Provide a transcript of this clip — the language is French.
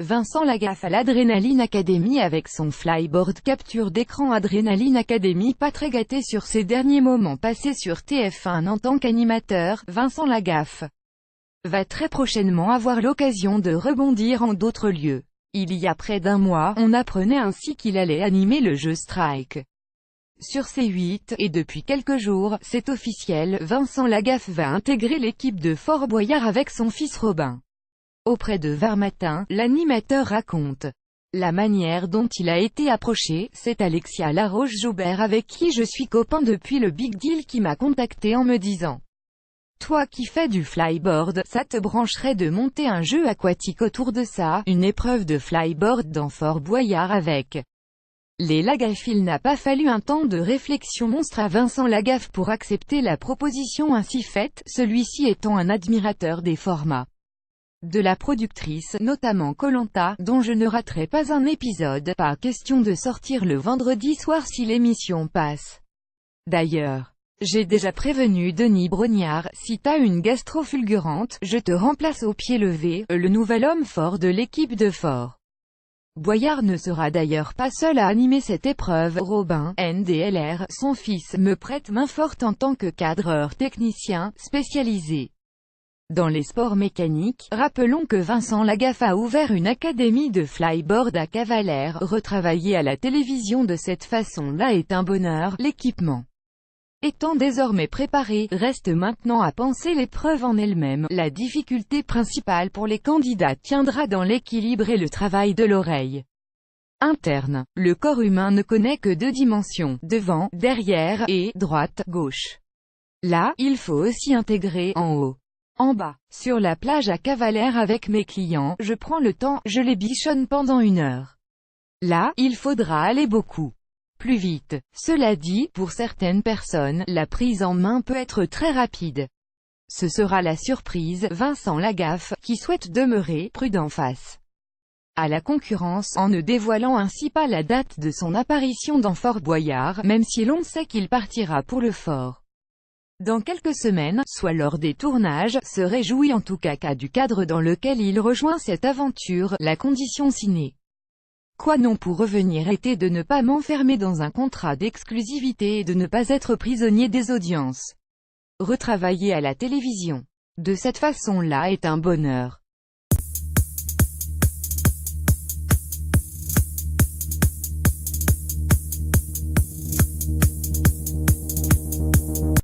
Vincent Lagaffe à l'Adrénaline Academy avec son flyboard. Capture d'écran. Adrénaline Academy. Pas très gâté sur ses derniers moments passés sur TF1 en tant qu'animateur. Vincent Lagaffe va très prochainement avoir l'occasion de rebondir en d'autres lieux. Il y a près d'un mois, on apprenait ainsi qu'il allait animer le jeu Strike sur C8, et depuis quelques jours, c'est officiel, Vincent Lagaffe va intégrer l'équipe de Fort Boyard avec son fils Robin. Auprès de VAR Matin, l'animateur raconte la manière dont il a été approché. C'est Alexia Laroche-Joubert, avec qui je suis copain depuis le Big Deal, qui m'a contacté en me disant: toi qui fais du flyboard, ça te brancherait de monter un jeu aquatique autour de ça, une épreuve de flyboard dans Fort Boyard avec les Lagaffe. Il n'a pas fallu un temps de réflexion monstre à Vincent Lagaffe pour accepter la proposition ainsi faite, celui-ci étant un admirateur des formats de la productrice, notamment Koh-Lanta, dont je ne raterai pas un épisode. Pas question de sortir le vendredi soir si l'émission passe. D'ailleurs, j'ai déjà prévenu Denis Brognard, si t'as une gastro fulgurante, je te remplace au pied levé. Le nouvel homme fort de l'équipe de Fort Boyard ne sera d'ailleurs pas seul à animer cette épreuve. Robin, NDLR, son fils, me prête main forte en tant que cadreur technicien, spécialisé dans les sports mécaniques. Rappelons que Vincent Lagaffe a ouvert une académie de flyboard à Cavalère. Retravailler à la télévision de cette façon-là est un bonheur. L'équipement étant désormais préparé, reste maintenant à penser l'épreuve en elle-même. La difficulté principale pour les candidats tiendra dans l'équilibre et le travail de l'oreille interne. Le corps humain ne connaît que deux dimensions, devant, derrière, et droite, gauche. Là, il faut aussi intégrer en haut, en bas. Sur la plage à Cavalère avec mes clients, je prends le temps, je les bichonne pendant 1 heure. Là, il faudra aller beaucoup plus vite. Cela dit, pour certaines personnes, la prise en main peut être très rapide. Ce sera la surprise. Vincent Lagaffe, qui souhaite demeurer prudent face à la concurrence, en ne dévoilant ainsi pas la date de son apparition dans Fort Boyard, même si l'on sait qu'il partira pour le fort dans quelques semaines, soit lors des tournages, se réjouit en tout cas du cadre dans lequel il rejoint cette aventure. La condition sine qua non pour revenir était de ne pas m'enfermer dans un contrat d'exclusivité et de ne pas être prisonnier des audiences. Retravailler à la télévision de cette façon-là est un bonheur.